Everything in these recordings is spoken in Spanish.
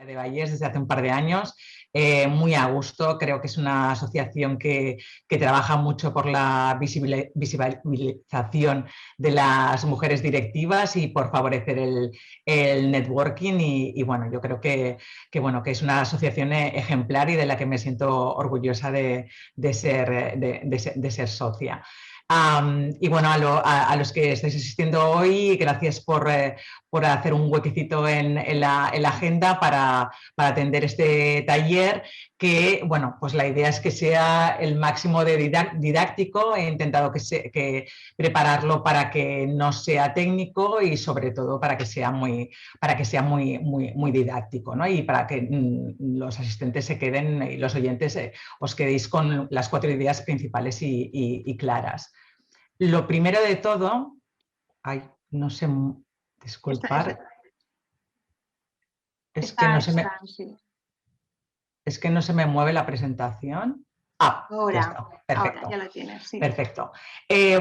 de Vallés desde hace un par de años, muy a gusto. Creo que es una asociación que trabaja mucho por la visibilización de las mujeres directivas y por favorecer el networking y bueno, yo creo que es una asociación ejemplar y de la que me siento orgullosa de ser socia. Y bueno, a los que estáis asistiendo hoy, gracias por hacer un huequecito en la agenda para atender este taller que, bueno, pues la idea es que sea el máximo de didáctico. He intentado que prepararlo para que no sea técnico y sobre todo para que sea muy didáctico, ¿no? Y para que los asistentes se queden y los oyentes os quedéis con las 4 ideas principales y claras. Lo primero de todo, no sé, disculpar, es que no se me mueve la presentación. Ahora, ya está, perfecto. Ahora ya lo tienes, sí. Perfecto.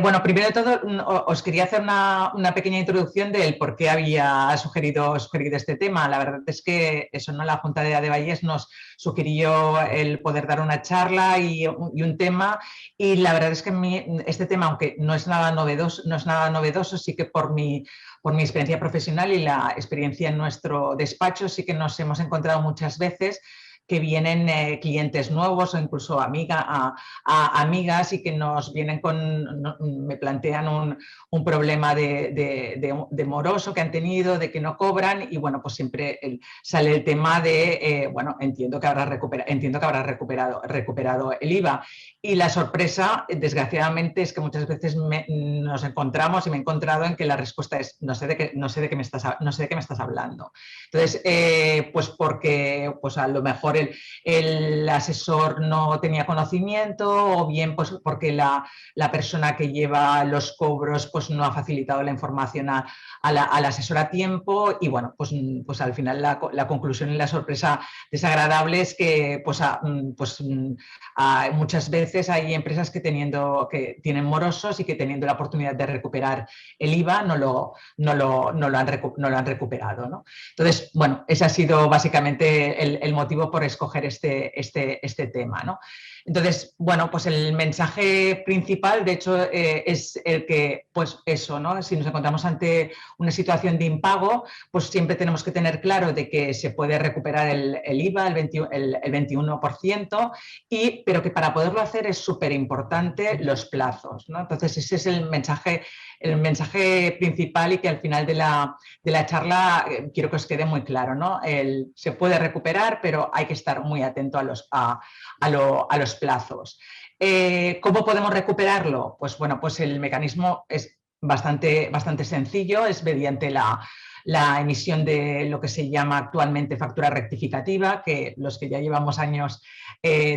Bueno, primero de todo, os quería hacer una pequeña introducción del por qué había sugerido este tema. La verdad es que eso, ¿no? La Junta de Vallés nos sugirió el poder dar una charla y un tema, y la verdad es que este tema, aunque no es nada novedoso, sí que por mi experiencia profesional y la experiencia en nuestro despacho, sí que nos hemos encontrado muchas veces que vienen clientes nuevos o incluso amigas y que nos vienen me plantean un problema de moroso que han tenido, de que no cobran, y bueno, pues siempre sale el tema de, bueno, entiendo que habrá recuperado el IVA. Y la sorpresa, desgraciadamente, es que muchas veces nos encontramos y me he encontrado en que la respuesta es no sé de qué me estás hablando. Entonces, pues porque pues a lo mejor el asesor no tenía conocimiento, o bien pues porque la persona que lleva los cobros pues no ha facilitado la información al asesor a tiempo, y bueno, pues al final la conclusión y la sorpresa desagradable es que muchas veces hay empresas que tienen morosos y que teniendo la oportunidad de recuperar el IVA no lo han recuperado, ¿no? Entonces, bueno, ese ha sido básicamente el motivo por escoger este tema, ¿no? Entonces, bueno, pues el mensaje principal, de hecho, es el que, pues eso, ¿no? Si nos encontramos ante una situación de impago, pues siempre tenemos que tener claro de que se puede recuperar el IVA, el 21%, pero que para poderlo hacer es súper importante los plazos, ¿no? Entonces, ese es el mensaje principal, y que al final de la charla quiero que os quede muy claro, ¿no? Se puede recuperar, pero hay que estar muy atento a los plazos. ¿Cómo podemos recuperarlo? Pues bueno, pues el mecanismo es bastante sencillo, es mediante la emisión de lo que se llama actualmente factura rectificativa, que los que ya llevamos años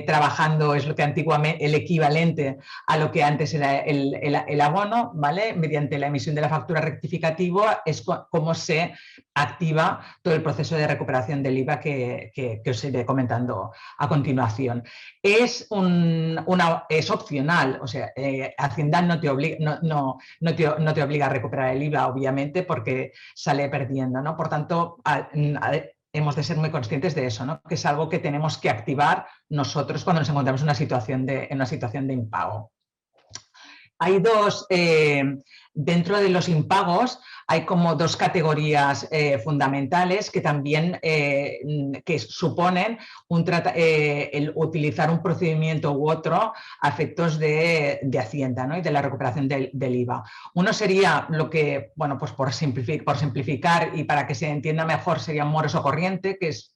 trabajando es lo que antiguamente el equivalente a lo que antes era el abono, ¿vale? Mediante la emisión de la factura rectificativa es como se activa todo el proceso de recuperación del IVA que os iré comentando a continuación. Es opcional, o sea, Hacienda no te obliga a recuperar el IVA, obviamente, porque sale perdiendo, ¿no? Por tanto, hemos de ser muy conscientes de eso, ¿no? Que es algo que tenemos que activar nosotros cuando nos encontramos en una situación de impago. Hay dentro de los impagos hay como 2 categorías fundamentales que también que suponen el utilizar un procedimiento u otro a efectos de Hacienda, ¿no? Y de la recuperación del IVA. Uno sería lo que, bueno, pues por simplificar y para que se entienda mejor, sería un moroso corriente, que es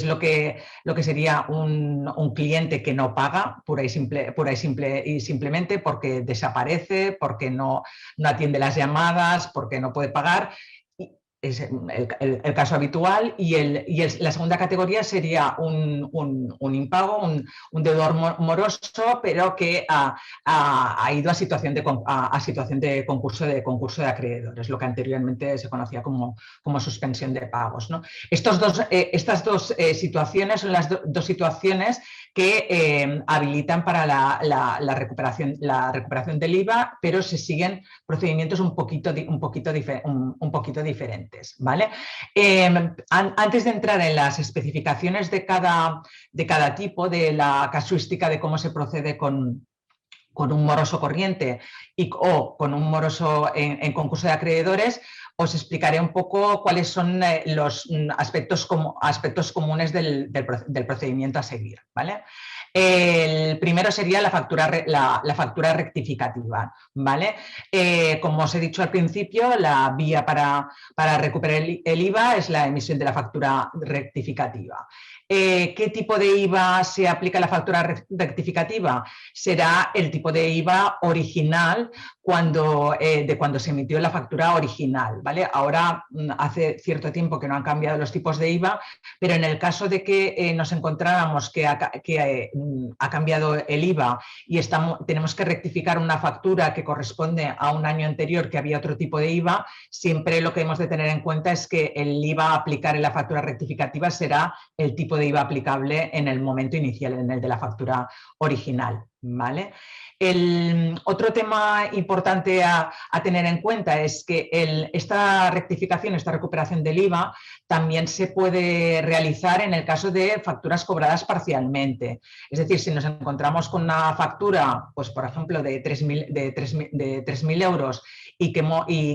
lo que sería un cliente que no paga pura y simplemente porque desaparece, porque no atiende las llamadas, porque no puede pagar. Es el caso habitual, y la segunda categoría sería un impago, un deudor moroso, pero que ha ido a situación de concurso de acreedores, lo que anteriormente se conocía como suspensión de pagos, ¿no? Estas dos situaciones son las dos situaciones que habilitan para la recuperación del IVA, pero se siguen procedimientos un poquito diferentes. clientes, ¿vale? Antes de entrar en las especificaciones de cada tipo, de la casuística de cómo se procede con un moroso corriente o con un moroso en concurso de acreedores, os explicaré un poco cuáles son los aspectos comunes del procedimiento a seguir, ¿vale? El primero sería la factura rectificativa, ¿vale? Como os he dicho al principio, la vía para recuperar el IVA es la emisión de la factura rectificativa. ¿Qué tipo de IVA se aplica a la factura rectificativa? Será el tipo de IVA original de cuando se emitió la factura original, ¿vale? Ahora hace cierto tiempo que no han cambiado los tipos de IVA, pero en el caso de que nos encontráramos que ha cambiado el IVA y tenemos que rectificar una factura que corresponde a un año anterior que había otro tipo de IVA, siempre lo que hemos de tener en cuenta es que el IVA a aplicar en la factura rectificativa será el tipo de IVA aplicable en el momento inicial, en el de la factura original, ¿vale? Otro tema importante a tener en cuenta es que esta rectificación, esta recuperación del IVA también se puede realizar en el caso de facturas cobradas parcialmente. Es decir, si nos encontramos con una factura, pues por ejemplo, de 3.000 euros y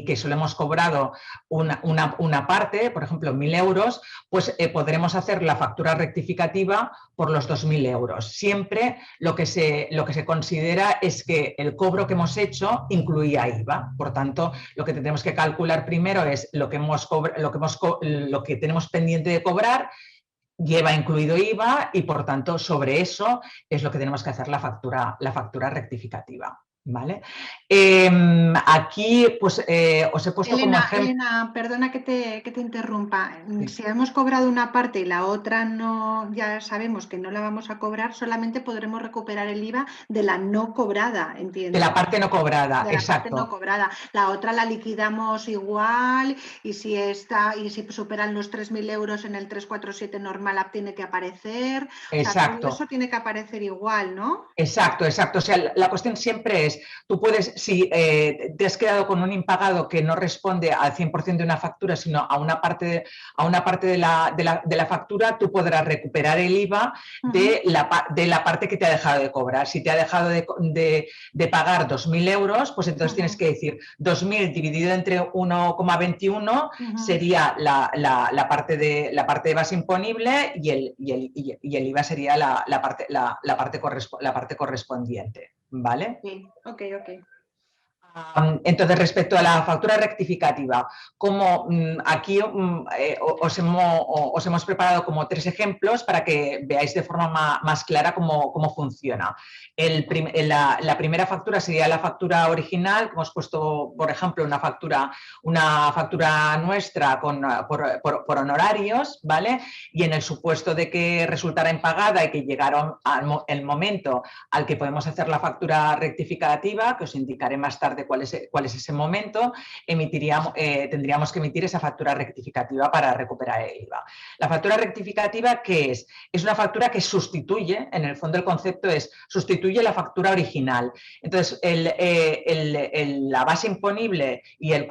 que solo hemos cobrado una parte, por ejemplo, 1.000 euros, pues podremos hacer la factura rectificativa por los 2.000 euros. Siempre lo que se considera es que el cobro que hemos hecho incluía IVA. Por tanto, lo que tenemos que calcular primero es lo que tenemos pendiente de cobrar, lleva incluido IVA y, por tanto, sobre eso es lo que tenemos que hacer la factura rectificativa. ¿Vale? Aquí pues, os he puesto como ejemplo... Elena, perdona que te interrumpa. Sí. Si hemos cobrado una parte y la otra no, ya sabemos que no la vamos a cobrar, solamente podremos recuperar el IVA de la no cobrada, entiendo. De la parte no cobrada, de la exacto. Parte no cobrada. La otra la liquidamos igual y si superan los 3.000 euros en el 347 normal tiene que aparecer. Exacto. O sea, todo eso tiene que aparecer igual, ¿no? Exacto. O sea, la cuestión siempre es, tú puedes, si te has quedado con un impagado que no responde al 100% de una factura, sino a una parte de la factura, tú podrás recuperar el IVA de la parte que te ha dejado de cobrar. Si te ha dejado de pagar 2.000 euros, pues entonces tienes que decir 2.000 dividido entre 1,21 sería la parte de base imponible y el IVA sería la parte correspondiente, ¿vale? Sí, ok. Entonces, respecto a la factura rectificativa, como aquí os hemos preparado como 3 ejemplos para que veáis de forma más clara cómo funciona. La primera factura sería la factura original, que hemos puesto, por ejemplo, una factura nuestra por honorarios, ¿vale? Y en el supuesto de que resultara impagada y que llegara el momento al que podemos hacer la factura rectificativa, que os indicaré más tarde cuál es ese momento, tendríamos que emitir esa factura rectificativa para recuperar el IVA. La factura rectificativa, ¿qué es? Es una factura que sustituye, en el fondo el concepto es, sustituye la factura original. Entonces, la base imponible y el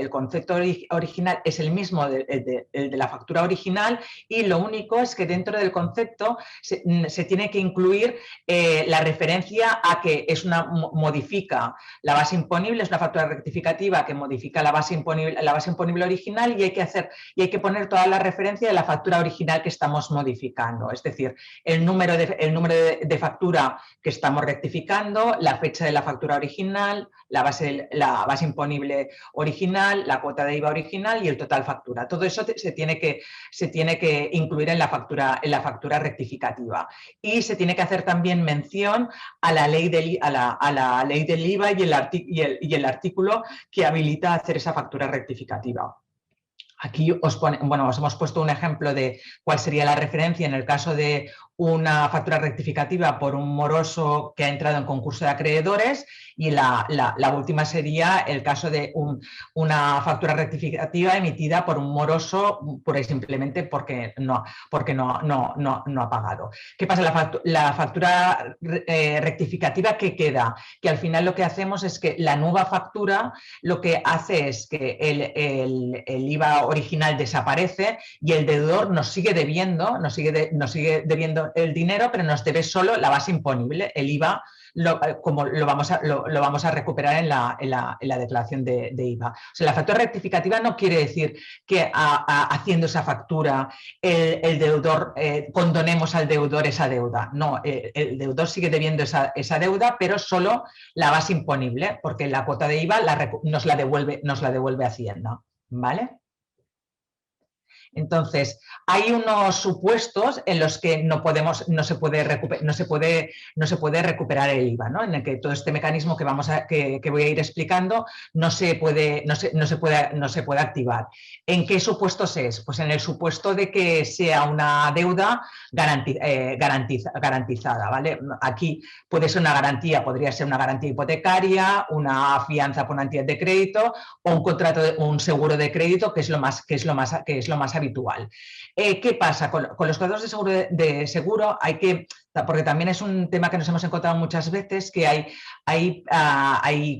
concepto original es el mismo de la factura original y lo único es que dentro del concepto se tiene que incluir la referencia a que modifica la base imponible, es una factura rectificativa que modifica la base imponible original y hay que poner toda la referencia de la factura original que estamos modificando, es decir, el número de factura que estamos rectificando, la fecha de la factura original, la base imponible original, la cuota de IVA original y el total factura. Todo eso se tiene que incluir en la factura rectificativa. Y se tiene que hacer también mención a la ley del IVA y el artículo que habilita hacer esa factura rectificativa. Aquí os hemos puesto un ejemplo de cuál sería la referencia en el caso de una factura rectificativa por un moroso que ha entrado en concurso de acreedores Y la última sería el caso de una factura rectificativa emitida por un moroso pura y simplemente porque no ha pagado. ¿Qué pasa? La factura rectificativa, ¿qué queda? Que al final lo que hacemos es que la nueva factura lo que hace es que el IVA original desaparece y el deudor nos sigue debiendo el dinero, pero nos debe solo la base imponible. El IVA como lo vamos a recuperar en la declaración de IVA. O sea, la factura rectificativa no quiere decir que haciendo esa factura el deudor, condonemos al deudor esa deuda. No, el deudor sigue debiendo esa deuda, pero solo la base imponible, porque la cuota de IVA nos la devuelve Hacienda. ¿Vale? Entonces, hay unos supuestos en los que no se puede recuperar el IVA, ¿no? En el que todo este mecanismo que voy a ir explicando no se puede activar. ¿En qué supuestos es? Pues en el supuesto de que sea una deuda garantizada, ¿vale? Aquí puede ser una garantía, podría ser una garantía hipotecaria, una fianza por una entidad de crédito o un seguro de crédito, que es lo más habitual. ¿Qué pasa? Con los contratos de seguro hay que, porque también es un tema que nos hemos encontrado muchas veces, que hay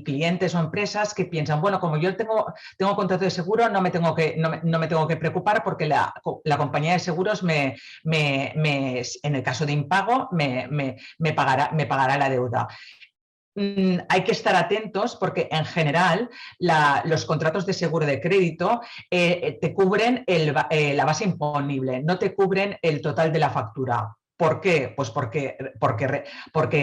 clientes o empresas que piensan, bueno, como yo tengo contrato de seguro, no me tengo que preocupar porque la compañía de seguros en el caso de impago me pagará la deuda. Hay que estar atentos porque en general los contratos de seguro de crédito te cubren la base imponible, no te cubren el total de la factura. ¿Por qué? Pues porque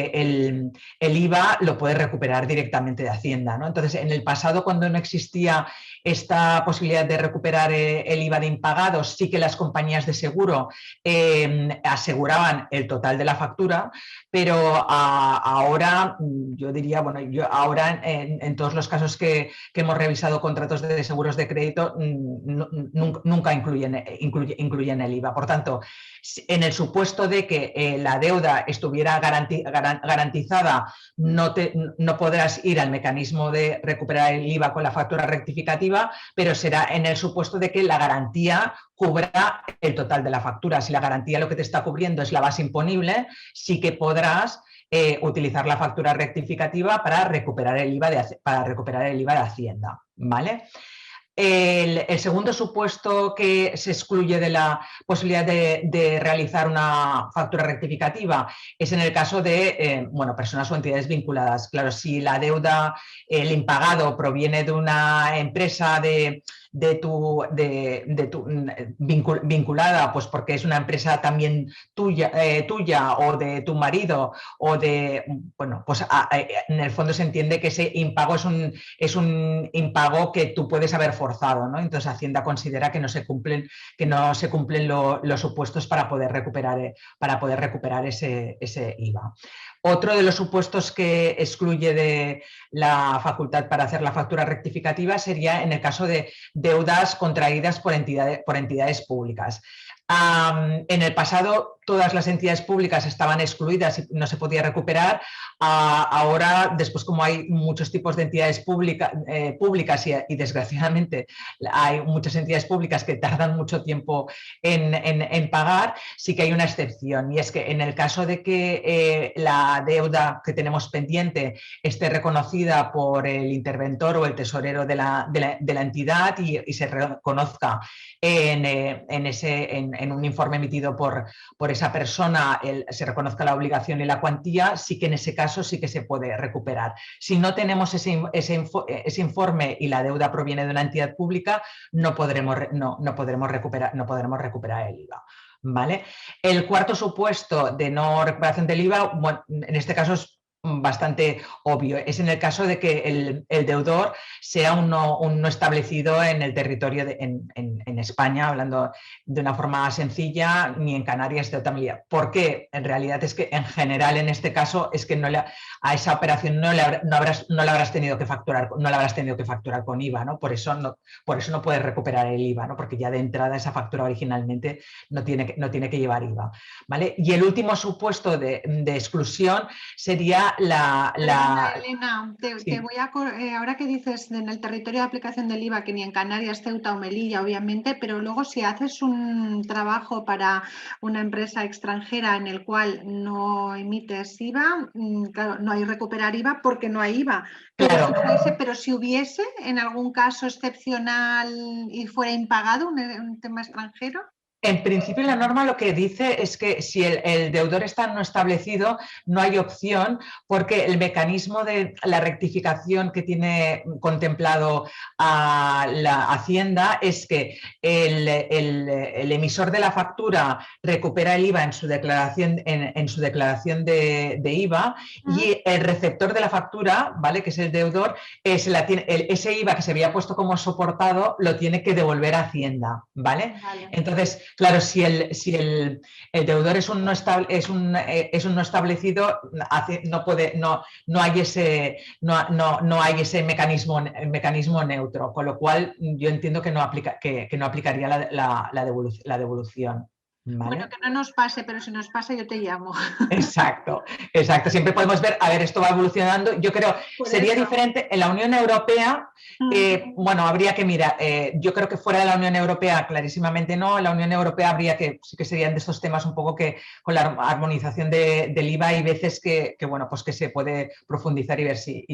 el IVA lo puedes recuperar directamente de Hacienda, ¿no? Entonces, en el pasado, cuando no existía esta posibilidad de recuperar el IVA de impagados, sí que las compañías de seguro aseguraban el total de la factura, pero ahora, yo diría, bueno, ahora en todos los casos que hemos revisado contratos de seguros de crédito, nunca incluyen el IVA. Por tanto, en el supuesto de que la deuda estuviera garantizada, no podrás ir al mecanismo de recuperar el IVA con la factura rectificativa, pero será en el supuesto de que la garantía cubra el total de la factura. Si la garantía lo que te está cubriendo es la base imponible, sí que podrás utilizar la factura rectificativa para recuperar el IVA de Hacienda, ¿vale? El segundo supuesto que se excluye de la posibilidad de realizar una factura rectificativa es en el caso de personas o entidades vinculadas. Claro, si la deuda, el impagado proviene de una empresa vinculada, pues porque es una empresa también tuya o de tu marido o pues en el fondo se entiende que ese impago es un impago que tú puedes haber forzado, ¿no? Entonces Hacienda considera que no se cumplen los supuestos para poder recuperar ese IVA. Otro de los supuestos que excluye de la facultad para hacer la factura rectificativa sería en el caso de deudas contraídas por entidades públicas. En el pasado todas las entidades públicas estaban excluidas y no se podía recuperar. Ahora, después, como hay muchos tipos de entidades públicas y desgraciadamente hay muchas entidades públicas que tardan mucho tiempo en pagar, sí que hay una excepción, y es que en el caso de que la deuda que tenemos pendiente esté reconocida por el interventor o el tesorero de la entidad y se reconozca en un informe emitido por esa persona, se reconozca la obligación y la cuantía, sí que en ese caso sí que se puede recuperar. Si no tenemos ese informe y la deuda proviene de una entidad pública, no podremos recuperar el IVA. ¿Vale? El cuarto supuesto de no recuperación del IVA, bueno, en este caso es bastante obvio, es en el caso de que el deudor sea un no establecido en el territorio en España, hablando de una forma sencilla, ni en Canarias de otra manera. ¿Por qué? En realidad es que en general en este caso es que a esa operación no la habrás tenido que facturar con IVA, ¿no? Por eso no puedes recuperar el IVA, ¿no? Porque ya de entrada esa factura originalmente no tiene que llevar IVA, ¿vale? Y el último supuesto de exclusión sería Perdona, Elena, Sí. ahora que dices en el territorio de aplicación del IVA, que ni en Canarias, Ceuta o Melilla, obviamente, pero luego si haces un trabajo para una empresa extranjera en el cual no emites IVA, claro, no hay recuperar IVA porque no hay IVA. Claro. Pero si hubiese en algún caso excepcional y fuera impagado un tema extranjero. En principio, la norma lo que dice es que si el deudor está no establecido, no hay opción, porque el mecanismo de la rectificación que tiene contemplado a la Hacienda es que el emisor de la factura recupera el IVA en su declaración, en su declaración de IVA, y el receptor de la factura, ¿vale?, que es el deudor, ese IVA que se había puesto como soportado lo tiene que devolver a Hacienda, ¿vale? Entonces, claro, si el deudor es un no establecido, no hay ese mecanismo neutro, con lo cual yo entiendo que no aplicaría la devolución. ¿Vale? Bueno, que no nos pase, pero si nos pasa yo te llamo. Exacto, exacto. Siempre podemos ver, a ver, esto va evolucionando. Yo creo sería diferente en la Unión Europea. Bueno, habría que mirar. Yo creo que fuera de la Unión Europea, clarísimamente no. En la Unión Europea habría que, sí que serían de estos temas un poco que con la armonización del IVA hay veces que bueno, pues que se puede profundizar y ver si.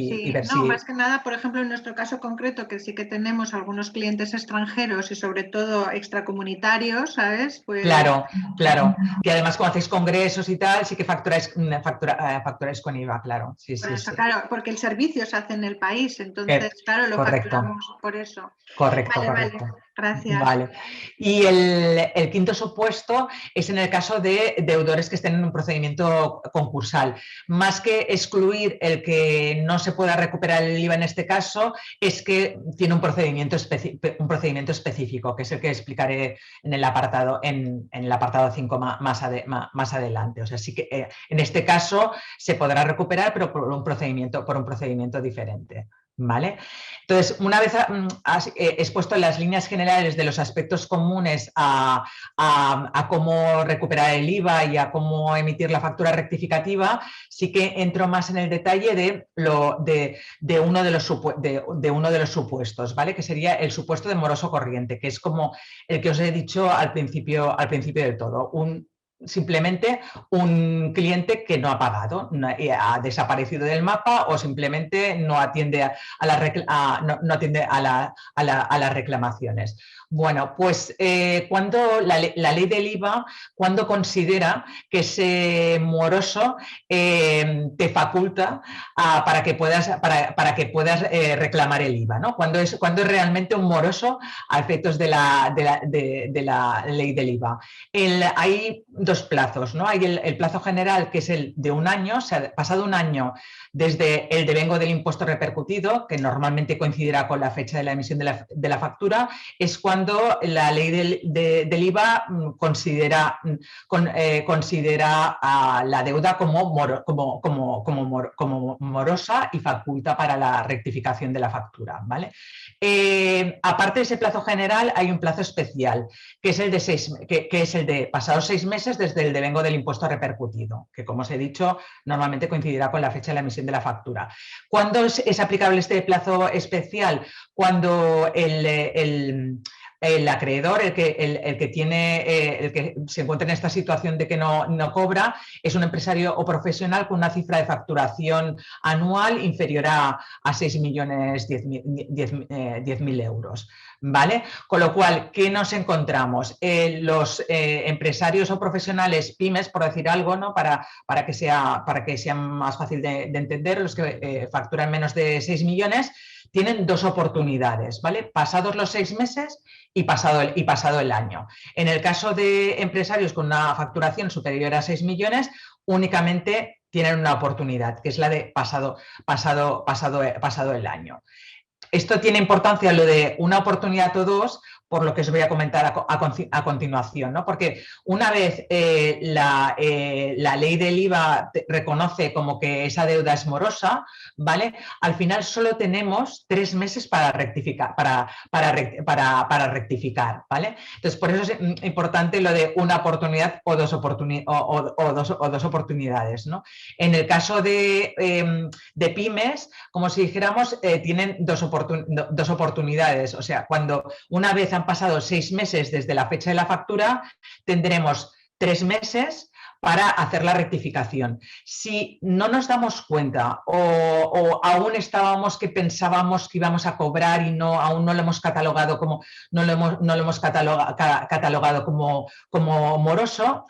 Más que nada, por ejemplo, en nuestro caso concreto, que sí que tenemos algunos clientes extranjeros y sobre todo extracomunitarios, ¿sabes? Pues... Claro, claro. Que además cuando hacéis congresos y tal, sí que facturáis con IVA, claro. Sí, por sí, eso, sí. claro, porque el servicio se hace en el país, entonces, claro, lo facturamos por eso. Correcto, Vale, gracias. Vale. Y el quinto supuesto es en el caso de deudores que estén en un procedimiento concursal. Más que excluir el que no se pueda recuperar el IVA en este caso, es que tiene un procedimiento específico, que es el que explicaré en el apartado 5 más adelante. O sea, sí que en este caso se podrá recuperar, pero por un procedimiento diferente. ¿Vale? Entonces, una vez expuesto en las líneas generales de los aspectos comunes a cómo recuperar el IVA y a cómo emitir la factura rectificativa, sí que entro más en el detalle de uno de los supuestos, ¿vale? Que sería el supuesto de moroso corriente, que es como el que os he dicho al principio del todo. Simplemente un cliente que no ha pagado, ha desaparecido del mapa o simplemente no atiende a las reclamaciones. Bueno, pues cuando la ley del IVA, cuando considera que ese moroso te faculta para que puedas reclamar el IVA, ¿no? Cuando es realmente un moroso a efectos de la ley del IVA. Hay dos plazos, ¿no? Hay el plazo general, que es el de un año, o sea, pasado un año desde el devengo del impuesto repercutido, que normalmente coincidirá con la fecha de la emisión de la factura, es cuando la ley del IVA considera a la deuda como morosa y faculta para la rectificación de la factura, ¿vale? Aparte de ese plazo general, hay un plazo especial, que es el de pasados 6 meses desde el devengo del impuesto repercutido, que, como os he dicho, normalmente coincidirá con la fecha de la emisión de la factura. ¿Cuándo es aplicable este plazo especial? Cuando el acreedor, el que se encuentra en esta situación de que no cobra, es un empresario o profesional con una cifra de facturación anual inferior a 6.010.000 euros. ¿Vale? Con lo cual, ¿qué nos encontramos? Los empresarios o profesionales pymes, por decir algo, ¿no? para que sea más fácil de entender, los que facturan menos de 6 millones, tienen dos oportunidades, ¿vale? Pasados los 6 meses y pasado el año. En el caso de empresarios con una facturación superior a 6 millones, únicamente tienen una oportunidad, que es la de pasado el año. esto tiene importancia lo de una oportunidad o dos, por lo que os voy a comentar a continuación, ¿no? Porque una vez la ley del IVA reconoce como que esa deuda es morosa, ¿vale? Al final solo tenemos 3 meses para rectificar, para rectificar, ¿vale? Entonces, por eso es importante lo de una oportunidad o dos oportunidades, ¿no? En el caso de pymes, como si dijéramos, tienen dos oportunidades. O sea, cuando una vez han pasado 6 meses desde la fecha de la factura, tendremos 3 meses para hacer la rectificación. Si no nos damos cuenta o aún estábamos que pensábamos que íbamos a cobrar y aún no lo hemos catalogado como, catalogado como moroso,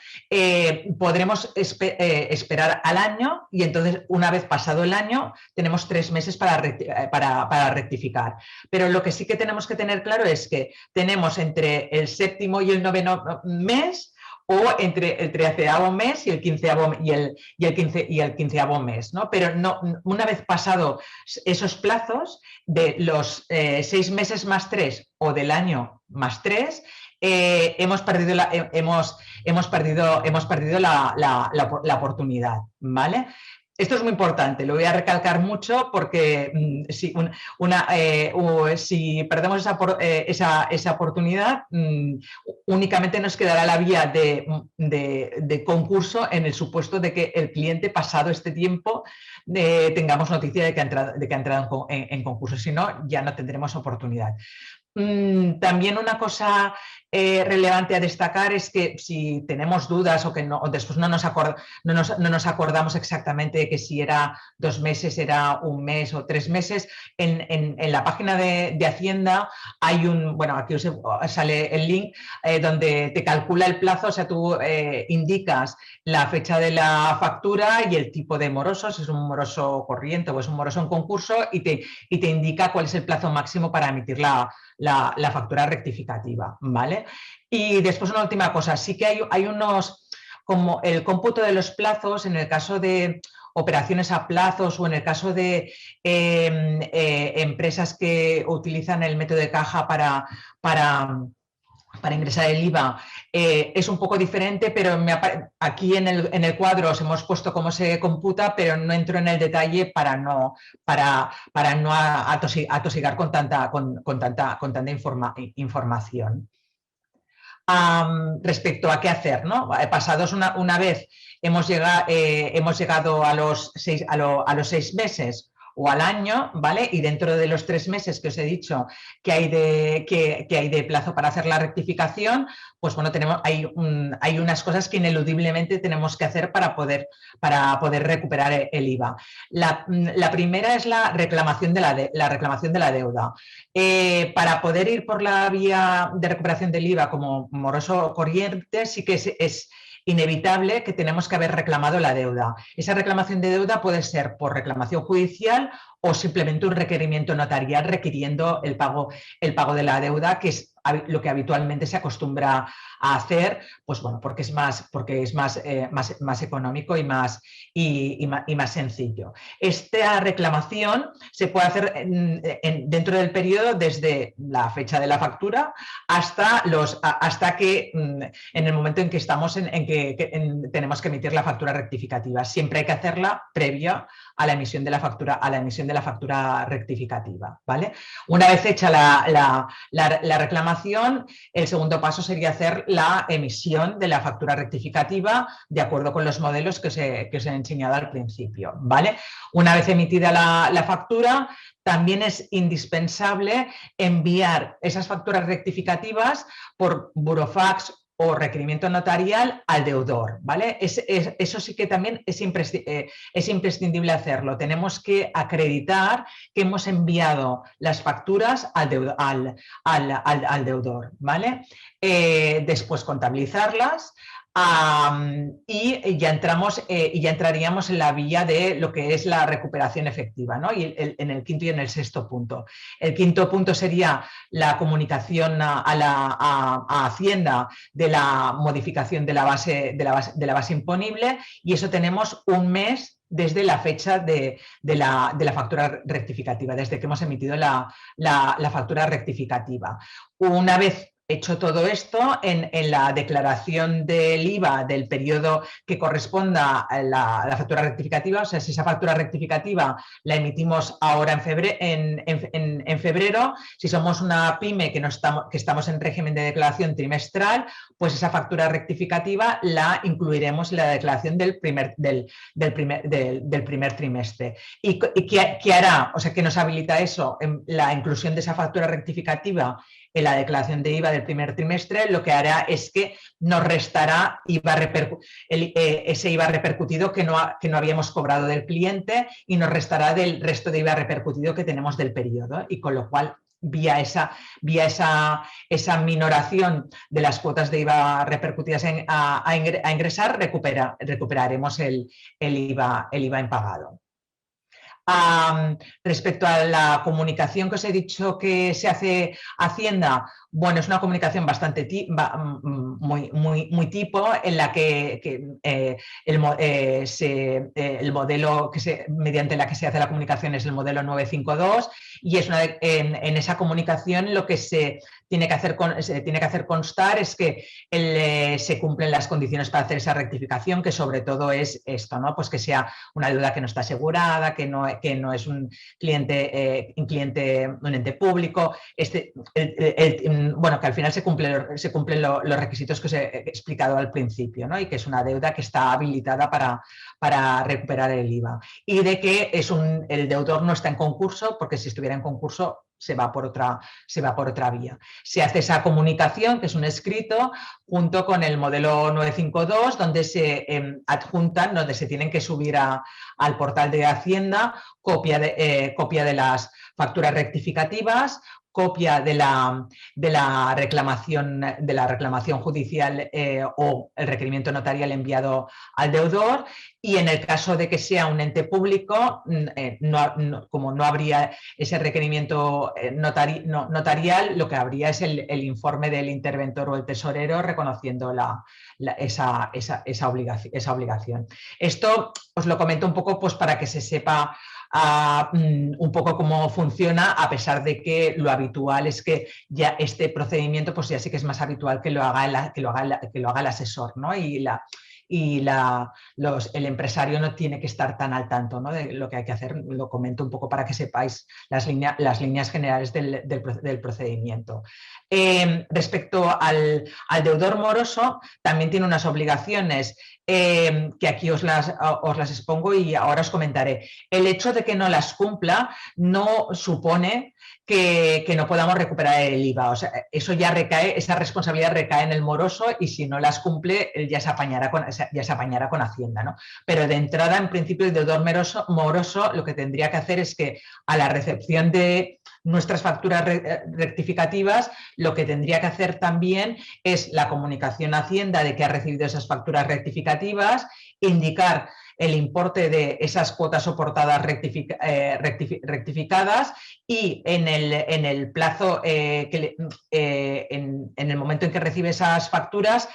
podremos esperar al año y entonces una vez pasado el año tenemos 3 meses para rectificar. Pero lo que sí que tenemos que tener claro es que tenemos entre el 7º y el 9º mes o entre el 13º mes y el 15º mes, ¿no? Pero una vez pasado esos plazos de los 6 meses más 3 o del año más 3, hemos perdido la oportunidad, ¿vale? Esto es muy importante, lo voy a recalcar mucho porque si perdemos esa oportunidad, únicamente nos quedará la vía de concurso en el supuesto de que el cliente, pasado este tiempo, tengamos noticia de que ha entrado en concurso. Si no, ya no tendremos oportunidad. También una cosa relevante a destacar es que si tenemos dudas o que después no nos acordamos exactamente de que si era 2 meses, era 1 mes o 3 meses, en la página de Hacienda hay aquí os sale el link donde te calcula el plazo. O sea, tú indicas la fecha de la factura y el tipo de moroso, si es un moroso corriente o es un moroso en concurso, y te indica cuál es el plazo máximo para emitir la factura rectificativa, ¿vale? Y después una última cosa, sí que hay unos, como el cómputo de los plazos, en el caso de operaciones a plazos o en el caso de empresas que utilizan el método de caja para ingresar el IVA, es un poco diferente, pero aquí en el cuadro os hemos puesto cómo se computa, pero no entro en el detalle para no atosigar con tanta información. Respecto a qué hacer, ¿no? Pasados una vez hemos llegado a los 6 meses o al año, ¿vale? Y dentro de los 3 meses que os he dicho que hay de plazo para hacer la rectificación, pues bueno, hay unas cosas que ineludiblemente tenemos que hacer para poder recuperar el IVA. La primera es la reclamación de la deuda. Para poder ir por la vía de recuperación del IVA como moroso corriente, sí que es inevitable que tenemos que haber reclamado la deuda. Esa reclamación de deuda puede ser por reclamación judicial o simplemente un requerimiento notarial requiriendo el pago de la deuda, que es lo que habitualmente se acostumbra a hacer, pues bueno, porque es más económico y más sencillo. Esta reclamación se puede hacer dentro del periodo desde la fecha de la factura hasta que en el momento en que estamos tenemos que emitir la factura rectificativa. Siempre hay que hacerla previa a la emisión de la factura rectificativa, ¿vale? Una vez hecha la reclamación, el segundo paso sería hacer la emisión de la factura rectificativa de acuerdo con los modelos que os he enseñado al principio, ¿vale? Una vez emitida la factura, también es indispensable enviar esas facturas rectificativas por burofax o requerimiento notarial al deudor, ¿vale? Eso sí que también es imprescindible hacerlo. Tenemos que acreditar que hemos enviado las facturas al deudor, ¿vale? Después contabilizarlas. Y ya entraríamos en la vía de lo que es la recuperación efectiva, ¿no? Y en el quinto y en el sexto punto. El quinto punto sería la comunicación a Hacienda de la modificación de la base imponible, y eso tenemos 1 mes desde la fecha de la factura rectificativa, desde que hemos emitido la factura rectificativa. Una vez hecho todo esto, en la declaración del IVA del periodo que corresponda a la factura rectificativa, o sea, si esa factura rectificativa la emitimos ahora en febrero, si somos una pyme que estamos en régimen de declaración trimestral, pues esa factura rectificativa la incluiremos en la declaración del primer trimestre. ¿Y qué hará? O sea, ¿qué nos habilita eso? La inclusión de esa factura rectificativa en la declaración de IVA del primer trimestre, lo que hará es que nos restará ese IVA repercutido que no habíamos cobrado del cliente y nos restará del resto de IVA repercutido que tenemos del periodo, y con lo cual vía esa minoración de las cuotas de IVA repercutidas a ingresar, recuperaremos el IVA impagado. Respecto a la comunicación que os he dicho que se hace Hacienda, bueno, es una comunicación bastante muy tipo, en la que el modelo mediante la que se hace la comunicación es el modelo 952, y en esa comunicación lo que se tiene que hacer constar es que se cumplen las condiciones para hacer esa rectificación, que sobre todo es esto, ¿no? Pues que sea una deuda que no está asegurada, que no es un ente público, bueno, que al final se cumplen los requisitos que os he explicado al principio, ¿no? Y que es una deuda que está habilitada para recuperar el IVA, y de que el deudor no está en concurso, porque si estuviera en concurso se va por otra vía. Se hace esa comunicación, que es un escrito, junto con el modelo 952, donde se adjuntan, donde se tienen que subir al portal de Hacienda copia de las facturas rectificativas, copia de la reclamación judicial o el requerimiento notarial enviado al deudor, y en el caso de que sea un ente público, como no habría ese requerimiento notarial, lo que habría es el informe del interventor o el tesorero reconociendo esa obligación. Esto os lo comento un poco pues, para que se sepa un poco cómo funciona, a pesar de que lo habitual es que ya este procedimiento pues ya sí que es más habitual que lo haga el asesor, ¿no? El empresario no tiene que estar tan al tanto, ¿no? De lo que hay que hacer. Lo comento un poco para que sepáis las líneas generales del procedimiento. Respecto al deudor moroso, también tiene unas obligaciones que aquí os las expongo y ahora os comentaré. El hecho de que no las cumpla no supone que no podamos recuperar el IVA. O sea, esa responsabilidad recae en el moroso, y si no las cumple, él ya se apañará con Hacienda, ¿no? Pero de entrada, en principio, el deudor moroso lo que tendría que hacer es que a la recepción de nuestras facturas rectificativas, lo que tendría que hacer también es la comunicación a Hacienda de que ha recibido esas facturas rectificativas, indicar el importe de esas cuotas soportadas rectificadas, y en el plazo, en el momento en que recibe esas facturas,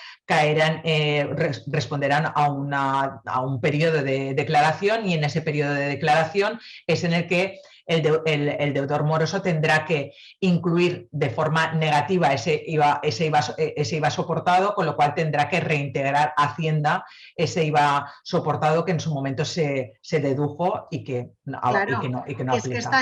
responderán a un periodo de declaración, y en ese periodo de declaración es en el que el deudor moroso tendrá que incluir de forma negativa ese IVA soportado, con lo cual tendrá que reintegrar a Hacienda ese IVA soportado que en su momento se dedujo y que no aplica. Es que esta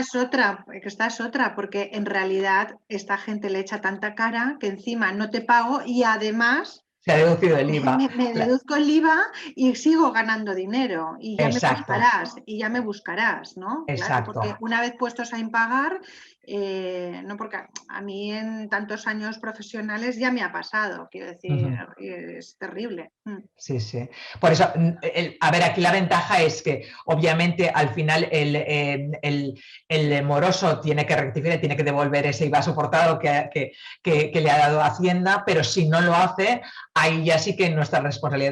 es otra, porque en realidad esta gente le echa tanta cara que encima no te pago y además se ha deducido el IVA. Me deduzco el IVA y sigo ganando dinero, y ya me buscarás, ¿no? Exacto. Claro, porque una vez puestos a impagar, no, porque a mí en tantos años profesionales ya me ha pasado, quiero decir, es terrible. Sí. Por eso, a ver, aquí la ventaja es que obviamente al final el moroso tiene que rectificar, tiene que devolver ese IVA soportado que le ha dado Hacienda, pero si no lo hace, ahí ya sí que nuestra responsabilidad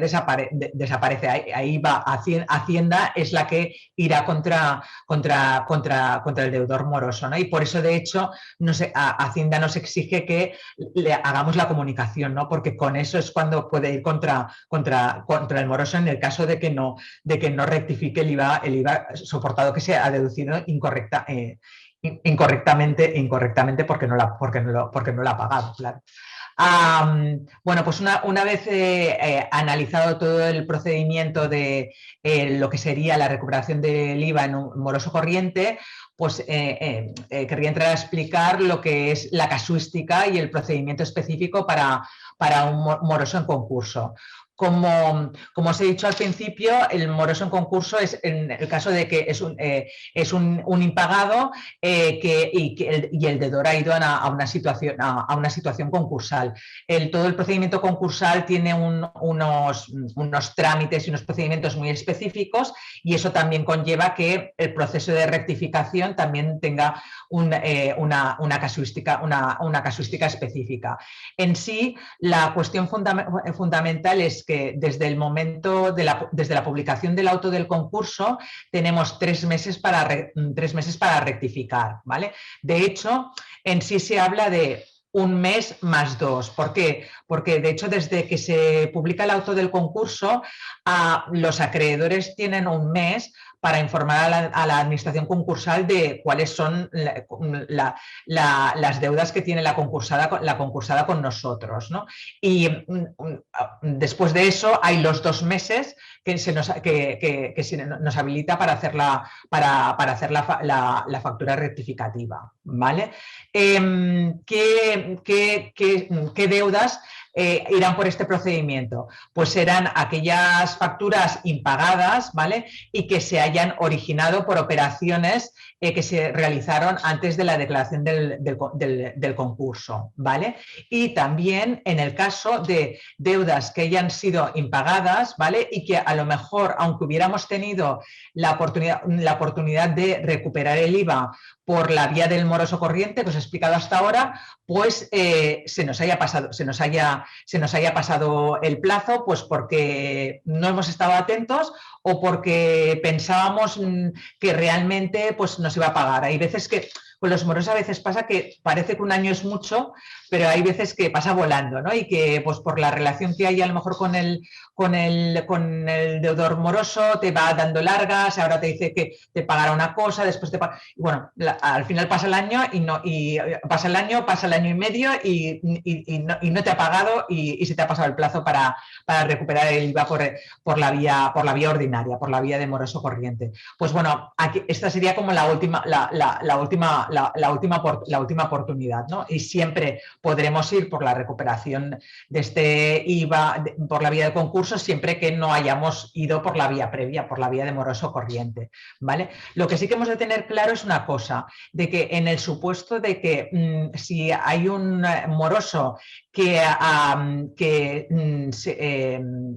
desaparece. Ahí va Hacienda, es la que irá contra el deudor moroso, ¿no? Y por eso de hecho, Hacienda nos exige que le hagamos la comunicación, ¿no? Porque con eso es cuando puede ir contra el moroso en el caso de que no rectifique el IVA soportado que se ha deducido incorrectamente porque no lo ha pagado, claro. Bueno, pues una vez analizado todo el procedimiento de lo que sería la recuperación del IVA en un moroso corriente, pues querría entrar a explicar lo que es la casuística y el procedimiento específico para un moroso en concurso. Como os he dicho al principio, el moroso en concurso es en el caso de que es un impagado y el deudor ha ido a una situación concursal. Todo el procedimiento concursal tiene unos trámites y unos procedimientos muy específicos y eso también conlleva que el proceso de rectificación también tenga una casuística específica. En sí, la cuestión fundamental es que desde el momento desde la publicación del auto del concurso tenemos 3 meses para rectificar, ¿vale? De hecho, en sí se habla de 1 mes más 2. ¿Por qué? Porque de hecho desde que se publica el auto del concurso, los acreedores tienen 1 mes para informar a la administración concursal de cuáles son las deudas que tiene la concursada con nosotros, ¿no? Y después de eso hay los 2 meses que se nos habilita para hacer la factura rectificativa, ¿vale? ¿Qué deudas irán por este procedimiento? Pues serán aquellas facturas impagadas, ¿vale? Y que se hayan originado por operaciones que se realizaron antes de la declaración del concurso, ¿vale? Y también en el caso de deudas que hayan sido impagadas, ¿vale? Y que a lo mejor, aunque hubiéramos tenido la oportunidad de recuperar el IVA por la vía del moroso corriente que os he explicado hasta ahora, pues se nos haya pasado el plazo, pues porque no hemos estado atentos o porque pensábamos que realmente pues, nos iba a pagar. Hay veces que con los morosos a veces pasa que parece que 1 año es mucho, pero hay veces que pasa volando, ¿no? Y que pues por la relación que hay a lo mejor con el deudor moroso te va dando largas, ahora te dice que te pagará una cosa, después te paga. Y bueno, al final pasa el año pasa el año y medio y no te ha pagado y se te ha pasado el plazo para recuperar el IVA por la vía ordinaria, por la vía de moroso corriente. Pues bueno, aquí, esta sería como la última oportunidad, ¿no? Y siempre podremos ir por la recuperación de este IVA por la vía de concurso siempre que no hayamos ido por la vía previa, por la vía de moroso corriente, ¿vale? Lo que sí que hemos de tener claro es una cosa, de que en el supuesto de que si hay un moroso que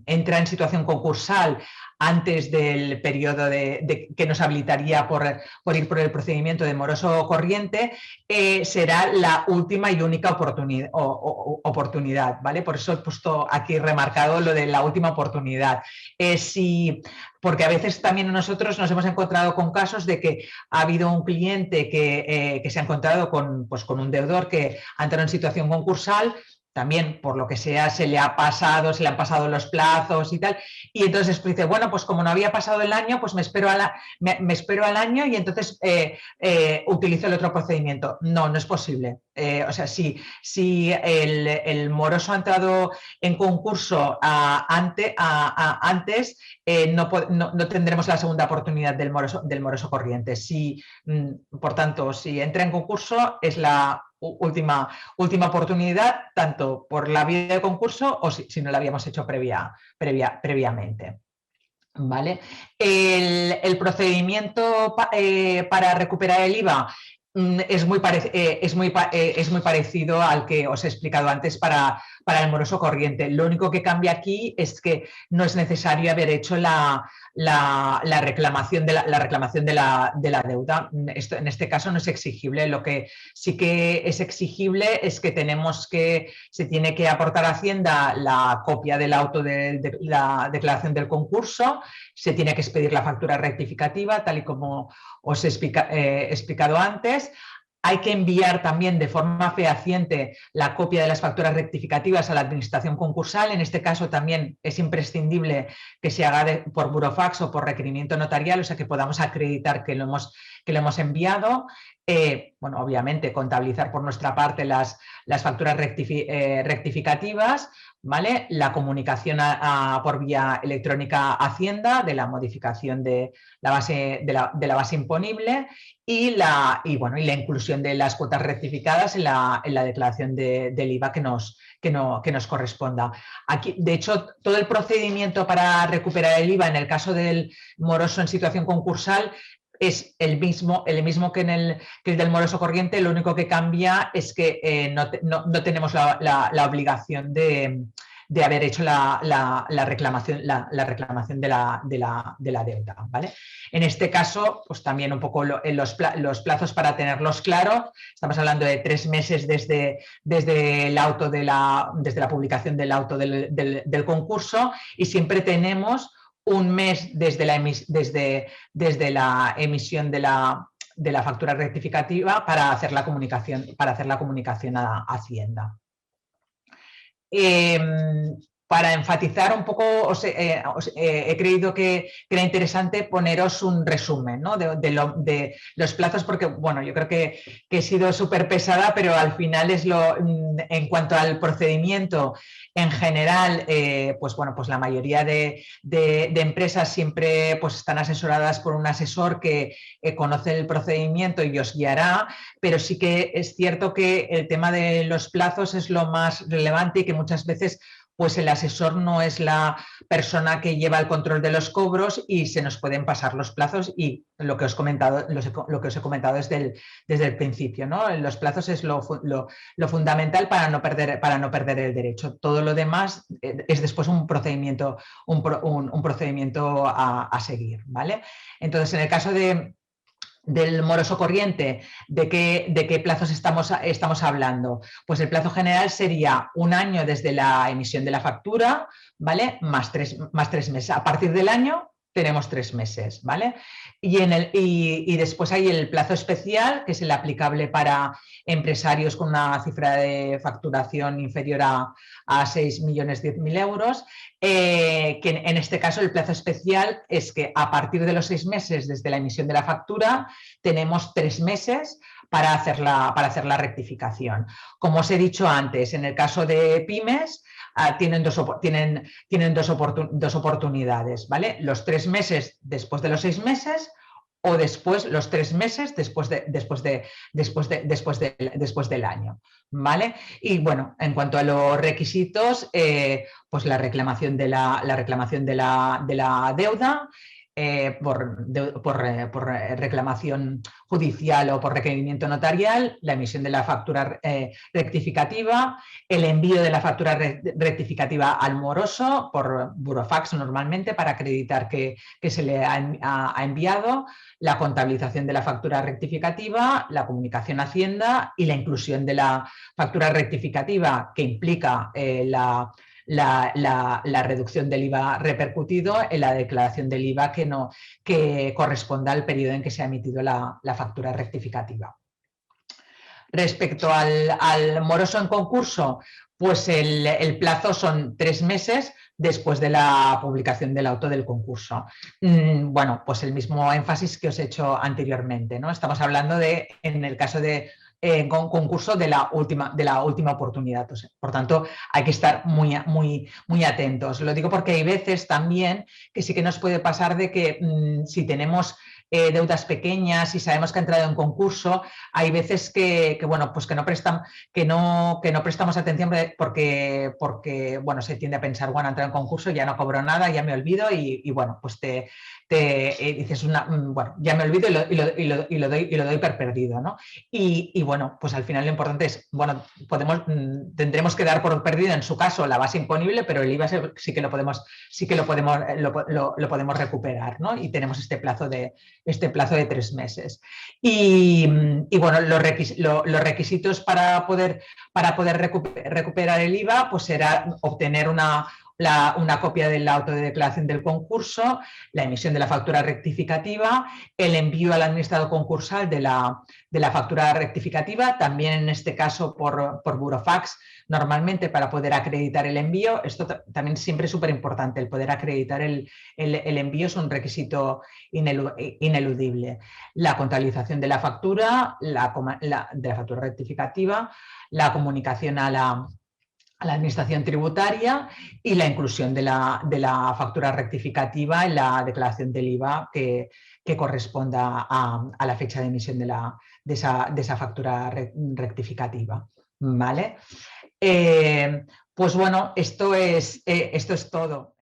entra en situación concursal antes del periodo que nos habilitaría por ir por el procedimiento de moroso corriente, será la última y única oportunidad, ¿vale? Por eso he puesto aquí remarcado lo de la última oportunidad. Porque a veces también nosotros nos hemos encontrado con casos de que ha habido un cliente que se ha encontrado con un deudor que ha entrado en situación concursal, también por lo que sea se le han pasado los plazos y tal, y entonces dice, bueno, pues como no había pasado el año, pues me espero al año y entonces utilizo el otro procedimiento. No es posible. O sea, si el moroso ha entrado en concurso antes, no tendremos la segunda oportunidad del moroso corriente. Por tanto, si entra en concurso es la última oportunidad, tanto por la vía de concurso o si no la habíamos hecho previamente. ¿Vale? El procedimiento para recuperar el IVA es muy parecido al que os he explicado antes para el moroso corriente. Lo único que cambia aquí es que no es necesario haber hecho la reclamación de la deuda. Esto, en este caso no es exigible. Lo que sí que es exigible es que se tiene que aportar a Hacienda la copia del auto de la declaración del concurso, se tiene que expedir la factura rectificativa, tal y como os he explicado antes. hay que enviar también de forma fehaciente la copia de las facturas rectificativas a la administración concursal. En este caso también es imprescindible que se haga por burofax o por requerimiento notarial, o sea que podamos acreditar que lo hemos enviado. Bueno, obviamente contabilizar por nuestra parte las facturas rectificativas, ¿vale? La comunicación por vía electrónica a Hacienda de la modificación de la base imponible y la inclusión de las cuotas rectificadas en la declaración del IVA que nos corresponda. Aquí, de hecho, todo el procedimiento para recuperar el IVA en el caso del moroso en situación concursal es el mismo que el del moroso corriente. Lo único que cambia es que no tenemos la obligación de haber hecho la reclamación de la deuda, ¿vale? En este caso, pues también un poco los plazos para tenerlos claros. Estamos hablando de 3 meses desde la publicación del auto del concurso, y siempre tenemos un mes desde la emisión de la factura rectificativa para hacer la comunicación a Hacienda. Para enfatizar un poco, he creído que era interesante poneros un resumen, ¿no? de los plazos, porque bueno, yo creo que he sido súper pesada, pero al final en cuanto al procedimiento en general, pues bueno, pues la mayoría de empresas siempre pues están asesoradas por un asesor que conoce el procedimiento y os guiará, pero sí que es cierto que el tema de los plazos es lo más relevante, y que muchas veces pues el asesor no es la persona que lleva el control de los cobros y se nos pueden pasar los plazos, y lo que os he comentado desde el principio, ¿no? Los plazos es lo fundamental para no perder el derecho. Todo lo demás es después un procedimiento a seguir, ¿vale? Entonces, en el caso del moroso corriente, ¿de qué plazos estamos hablando? Pues el plazo general sería 1 año desde la emisión de la factura, ¿vale? Más tres meses. A partir del año tenemos 3 meses, ¿vale? Y después hay el plazo especial, que es el aplicable para empresarios con una cifra de facturación inferior a 6.010.000 euros, que en este caso el plazo especial es que a partir de los 6 meses desde la emisión de la factura tenemos 3 meses para hacer la rectificación. Como os he dicho antes, en el caso de pymes, tienen dos oportunidades, ¿vale? Los 3 meses después de los 6 meses, o después los 3 meses después del año, ¿vale? Y bueno, en cuanto a los requisitos, pues la reclamación de la deuda, por reclamación judicial o por requerimiento notarial, la emisión de la factura rectificativa, el envío de la factura rectificativa al moroso por burofax normalmente para acreditar que se le ha enviado, la contabilización de la factura rectificativa, la comunicación a Hacienda y la inclusión de la factura rectificativa, que implica la reducción del IVA repercutido en la declaración del IVA que corresponda al periodo en que se ha emitido la factura rectificativa. Respecto al moroso en concurso, pues el plazo son 3 meses después de la publicación del auto del concurso. Bueno, pues el mismo énfasis que os he hecho anteriormente, ¿no? Estamos hablando en el caso de concurso de la última oportunidad. Por tanto, hay que estar muy atentos. Lo digo porque hay veces también que sí que nos puede pasar de que si tenemos deudas pequeñas y sabemos que ha entrado en concurso, hay veces que bueno, pues que no prestamos atención porque bueno, se tiende a pensar, bueno, ha entrado en concurso, ya no cobro nada, ya me olvido, y bueno, pues dices, bueno, ya me olvido y lo doy por perdido, ¿no? Y bueno, pues al final lo importante es, bueno, tendremos que dar por perdido en su caso la base imponible, pero el IVA sí que lo podemos recuperar, ¿no? Y tenemos este plazo de 3 meses. Y bueno, los requisitos para poder recuperar el IVA, pues será obtener una una copia del auto de declaración del concurso, la emisión de la factura rectificativa, el envío al administrador concursal de la factura rectificativa, también en este caso por burofax, normalmente para poder acreditar el envío. Esto también siempre es súper importante, el poder acreditar el envío es un requisito ineludible. La contabilización de la factura, de la factura rectificativa, la comunicación a la administración tributaria y la inclusión de la factura rectificativa en la declaración del IVA que corresponda a la fecha de emisión de esa factura rectificativa. ¿Vale? Pues bueno, esto es todo.